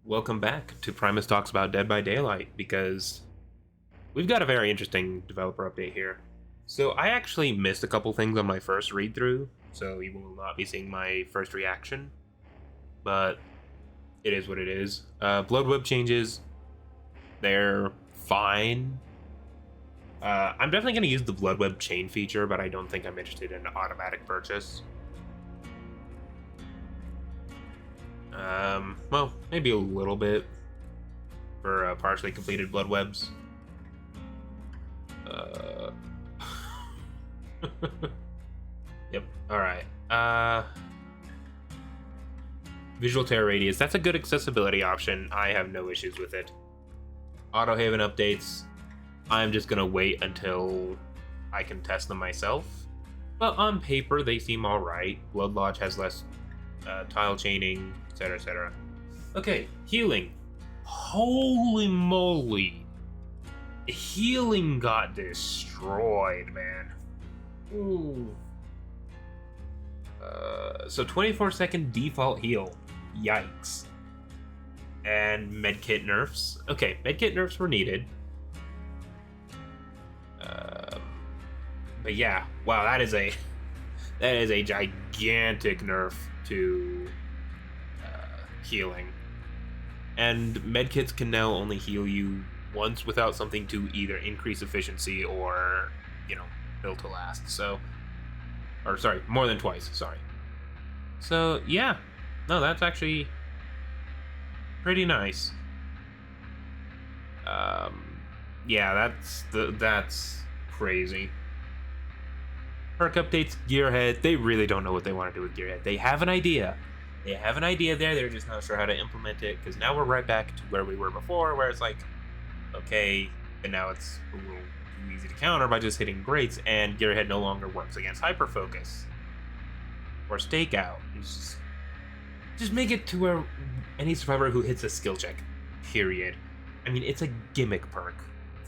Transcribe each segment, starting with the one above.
Welcome back to Primus Talks about Dead by Daylight, because we've got a very interesting developer update here. So I actually missed a couple things on my first read through, so you will not be seeing my first reaction, but it is what it is. Blood web changes, they're fine. I'm definitely going to use the blood web chain feature, but I don't think I'm interested in automatic purchase. Well, maybe a little bit for partially completed blood webs. Yep. All right. Visual tear radius. That's a good accessibility option. I have no issues with it. Auto haven updates. I'm just gonna wait until I can test them myself. But on paper, they seem all right. Blood Lodge has less tile chaining, etc., etc. Okay, healing. Holy moly. Healing got destroyed, man. Ooh. So 24-second default heal. Yikes. And medkit nerfs. Okay, medkit nerfs were needed. But yeah, wow, that is a gigantic nerf to healing. And medkits can now only heal you once without something to either increase efficiency or, build to last. So, or sorry, more than twice, sorry. So yeah, no, that's actually pretty nice. Yeah, that's crazy. Perk updates, Gearhead, they really don't know what they want to do with Gearhead. They have an idea. They're just not sure how to implement it, because now we're right back to where we were before, where it's like, okay, and now it's a little too easy to counter by just hitting grates, and Gearhead no longer works against Hyperfocus or Stakeout. Just make it to where any survivor who hits a skill check, period. I mean, it's a gimmick perk,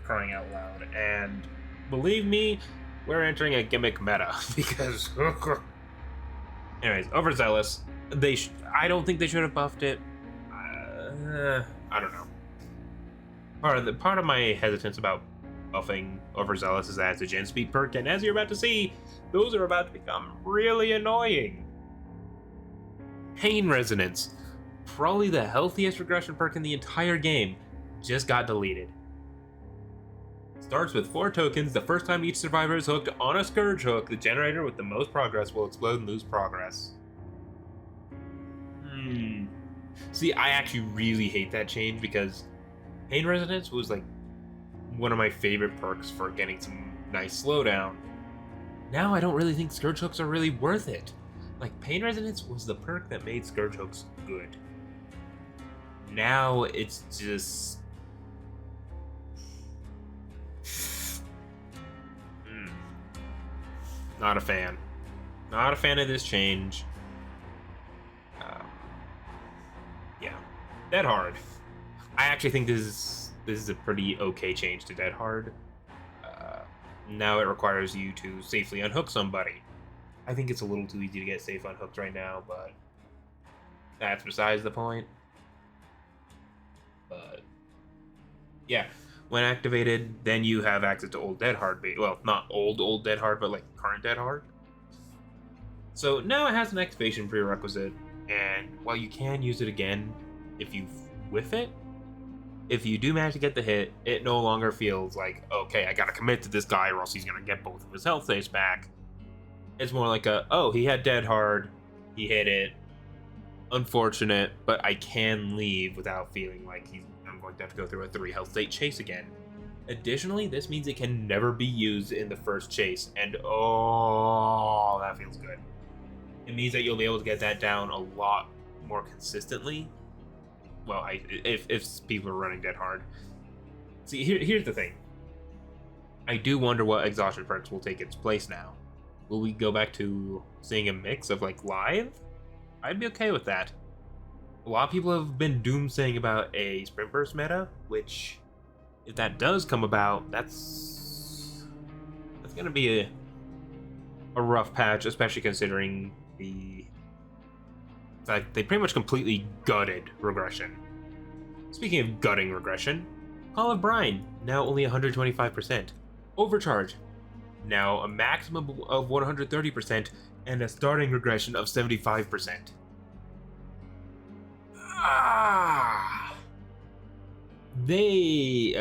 crying out loud, and believe me, we're entering a gimmick meta, because anyways, overzealous. I don't think they should have buffed it. I don't know. Part of my hesitance about buffing overzealous is that it's a gen speed perk, and as you're about to see, those are about to become really annoying. Pain resonance, probably the healthiest regression perk in the entire game, just got deleted. Starts with 4 tokens. The first time each survivor is hooked on a Scourge hook, the generator with the most progress will explode and lose progress. See, I actually really hate that change, because Pain Resonance was like one of my favorite perks for getting some nice slowdown. Now I don't really think Scourge hooks are really worth it. Like, Pain Resonance was the perk that made Scourge hooks good. Now it's just... Not a fan. Not a fan of this change. Yeah. Dead Hard. I actually think this is a pretty okay change to Dead Hard. Now it requires you to safely unhook somebody. I think it's a little too easy to get safe unhooked right now, but that's besides the point. But yeah, when activated, then you have access to old Dead Hard. Well, not old Dead Hard, but like current Dead Hard. So now it has an activation prerequisite, and while you can use it again if you whiff it, if you do manage to get the hit, it no longer feels like, okay, I gotta commit to this guy or else he's gonna get both of his health saves back. It's more like oh, he had Dead Hard, he hit it, unfortunate, but I can leave without feeling like I'm going to have to go through a 3 health state chase again. Additionally, this means it can never be used in the first chase, and oh, that feels good. It means that you'll be able to get that down a lot more consistently. Well, if people are running Dead Hard. See, here's the thing. I do wonder what exhaustion perks will take its place now. Will we go back to seeing a mix of like live? I'd be okay with that. A lot of people have been doomsaying about a sprint burst meta, which, if that does come about, that's gonna be a rough patch, especially considering the fact they pretty much completely gutted regression. Speaking of gutting regression, Call of Brine, now only 125%. Overcharge, now a maximum of 130% and a starting regression of 75%. Ah! They...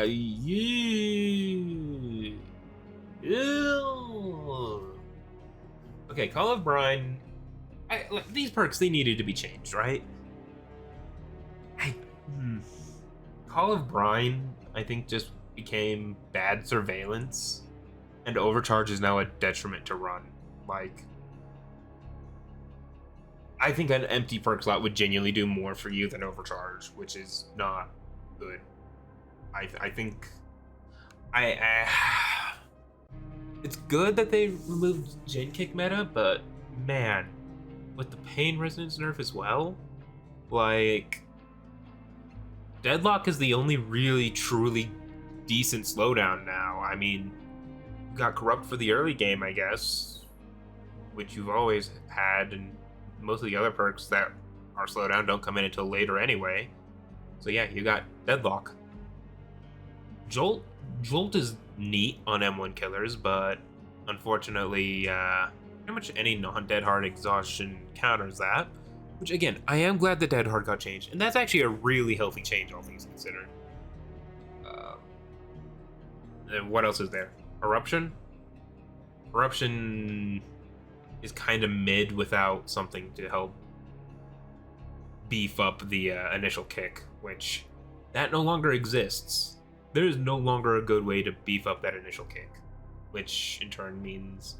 Okay, Call of Brine... these perks, they needed to be changed, right? Call of Brine, I think, just became bad surveillance, and Overcharge is now a detriment to run. Like, I think an empty perk slot would genuinely do more for you than Overcharge, which is not good. I think... It's good that they removed Gen Kick meta, but man, with the Pain Resonance nerf as well, like... Deadlock is the only really, truly decent slowdown now. I mean, you got Corrupt for the early game, I guess, which you've always had, and most of the other perks that are slowdown don't come in until later anyway. So yeah, you got Deadlock. Jolt is neat on M1 killers, but unfortunately, pretty much any non-dead hard exhaustion counters that. Which, again, I am glad the Dead Hard got changed, and that's actually a really healthy change, all things considered. And what else is there? Eruption? Eruption is kind of mid without something to help beef up the initial kick, which that no longer exists. There is no longer a good way to beef up that initial kick, which in turn means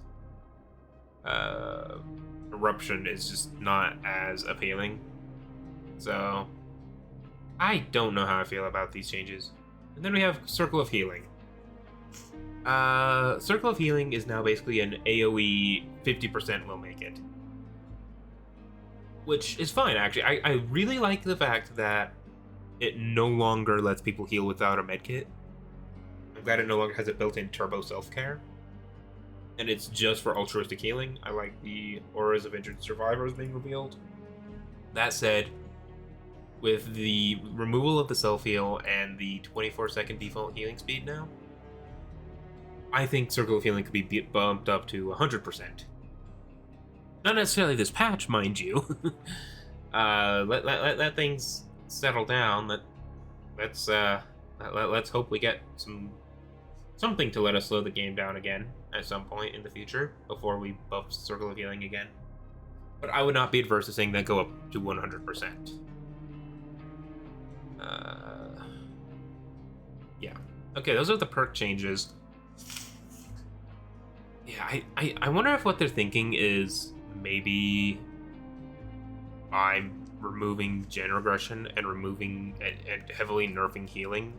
Eruption is just not as appealing. So I don't know how I feel about these changes. And then we have Circle of Healing. Circle of Healing is now basically an AoE 50% will make it, which is fine actually. I really like the fact that it no longer lets people heal without a medkit. I'm glad it no longer has a built-in turbo self-care. And it's just for altruistic healing. I like the auras of injured survivors being revealed. That said, with the removal of the self-heal and the 24-second default healing speed now, I think Circle of Healing could be bumped up to 100%. Not necessarily this patch, mind you. Let things settle down. Let's hope we get something to let us slow the game down again at some point in the future before we buff Circle of Healing again. But I would not be adverse to saying that go up to 100%. Yeah. Okay, those are the perk changes. Yeah, I wonder if what they're thinking is maybe by removing Gen Regression and removing and heavily nerfing healing,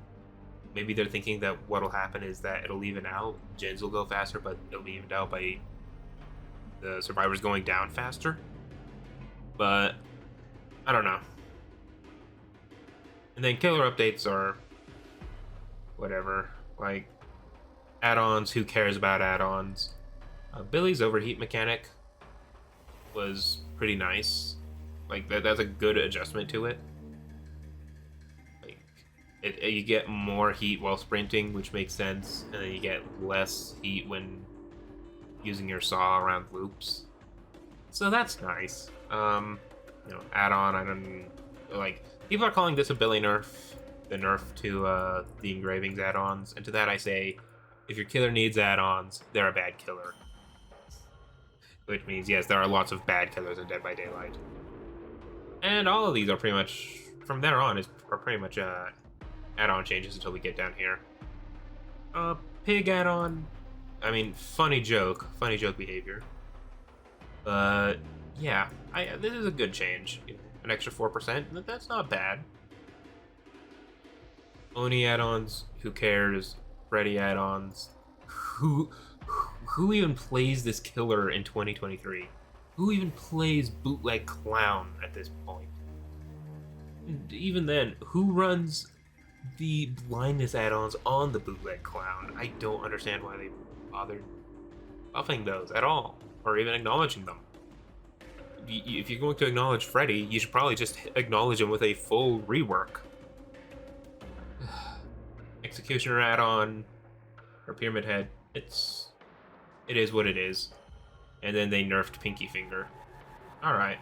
maybe they're thinking that what'll happen is that it'll even out. Gens will go faster, but it'll be evened out by the survivors going down faster. But I don't know. And then killer updates are whatever. Like add-ons, who cares about add-ons? Billy's overheat mechanic was pretty nice. Like that's a good adjustment to it. You get more heat while sprinting, which makes sense, and then you get less heat when using your saw around loops. So that's nice. Add-on. I don't like. People are calling this a Billy nerf, the nerf to the engravings add-ons, and to that I say, if your killer needs add-ons, they're a bad killer. Which means yes, there are lots of bad killers in Dead by Daylight, and all of these are pretty much from there on are pretty much add-on changes until we get down here. Pig add-on. I mean, funny joke behavior. But yeah, this is a good change. An extra 4%. That's not bad. Oni add-ons. Who cares? Freddy add-ons. Who even plays this killer in 2023? Who even plays Bootleg Clown at this point? And even then, who runs the blindness add-ons on the Bootleg Clown? I don't understand why they bothered buffing those at all, or even acknowledging them. If you're going to acknowledge Freddy, you should probably just acknowledge him with a full rework. Executioner add-on, or Pyramid Head. It is what it is. And then they nerfed Pinky Finger. Alright.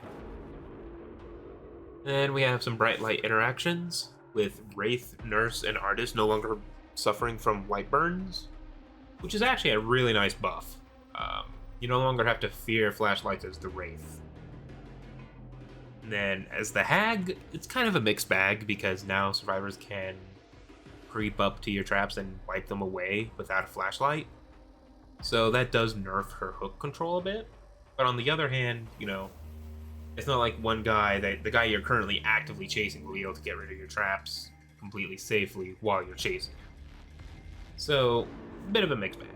Then we have some bright light interactions with Wraith, Nurse, and Artist no longer suffering from light burns, which is actually a really nice buff. You no longer have to fear flashlights as the Wraith. And then as the Hag, it's kind of a mixed bag because now survivors can creep up to your traps and wipe them away without a flashlight. So that does nerf her hook control a bit. But on the other hand, you know, it's not like one guy, the guy you're currently actively chasing will be able to get rid of your traps completely safely while you're chasing. So, a bit of a mixed bag.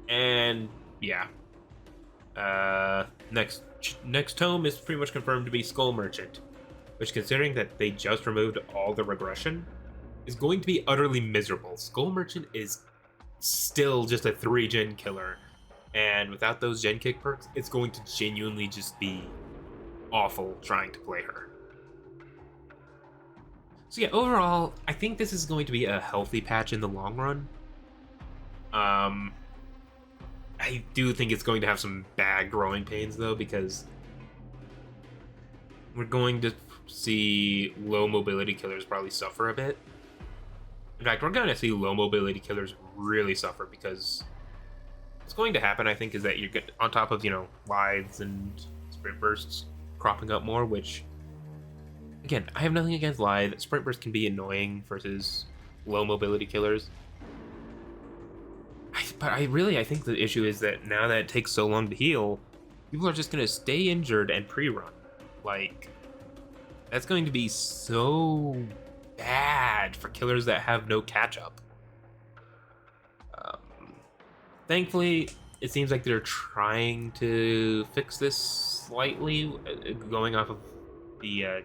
And, yeah. Next tome is pretty much confirmed to be Skull Merchant, which, considering that they just removed all the regression, is going to be utterly miserable. Skull Merchant is still just a 3-gen killer, and without those gen kick perks, it's going to genuinely just be awful trying to play her. So yeah, overall, I think this is going to be a healthy patch in the long run. I do think it's going to have some bad growing pains, though, because we're going to see low mobility killers probably suffer a bit. In fact, we're going to see low mobility killers really suffer, because what's going to happen, I think, is that you're on top of, you know, Lithes and Sprint Bursts cropping up more, which, again, I have nothing against Lithe. Sprint Bursts can be annoying versus low mobility killers. But I think the issue is that now that it takes so long to heal, people are just going to stay injured and pre-run. Like, that's going to be so bad for killers that have no catch-up. Thankfully, it seems like they're trying to fix this slightly, going off of the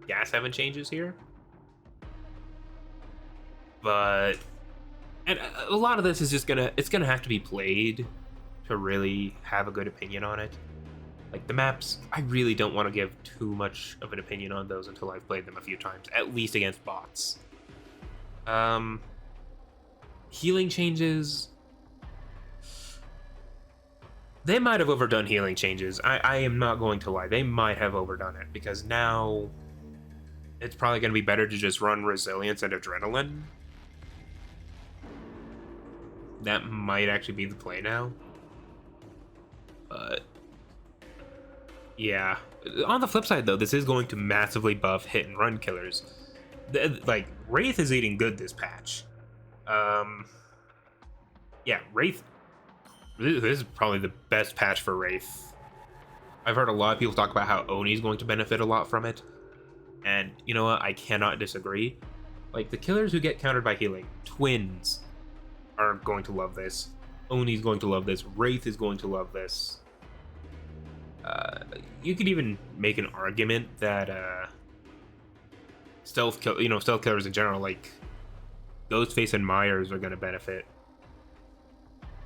Gas Heaven changes here. But and a lot of this is just it's gonna have to be played to really have a good opinion on it. Like the maps, I really don't want to give too much of an opinion on those until I've played them a few times, at least against bots. Healing changes, they might have overdone healing changes. I am not going to lie, they might have overdone it, because now it's probably going to be better to just run Resilience and Adrenaline. That might actually be the play now. But yeah. On the flip side, though, this is going to massively buff hit and run killers. Like, Wraith is eating good this patch. Yeah, Wraith. This is probably the best patch for Wraith. I've heard a lot of people talk about how Oni's going to benefit a lot from it. And you know what? I cannot disagree. Like, the killers who get countered by healing, Twins are going to love this. Oni's going to love this. Wraith is going to love this. You could even make an argument that stealth killers in general, like Ghostface and Myers, are going to benefit.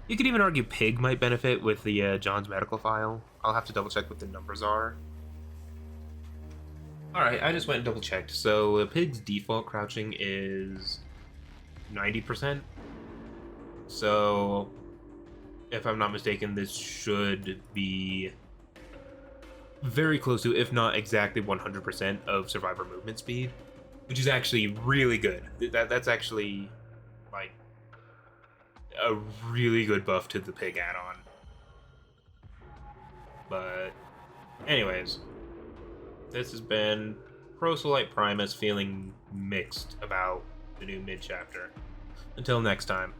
You could even argue Pig might benefit with the John's medical file. I'll have to double check what the numbers are. Alright, I just went and double checked. So Pig's default crouching is 90%. So, if I'm not mistaken, this should be very close to, if not exactly 100% of Survivor movement speed, which is actually really good. That's actually, like, a really good buff to the Pig add-on. But, anyways, this has been Proselyte Primus feeling mixed about the new mid-chapter. Until next time.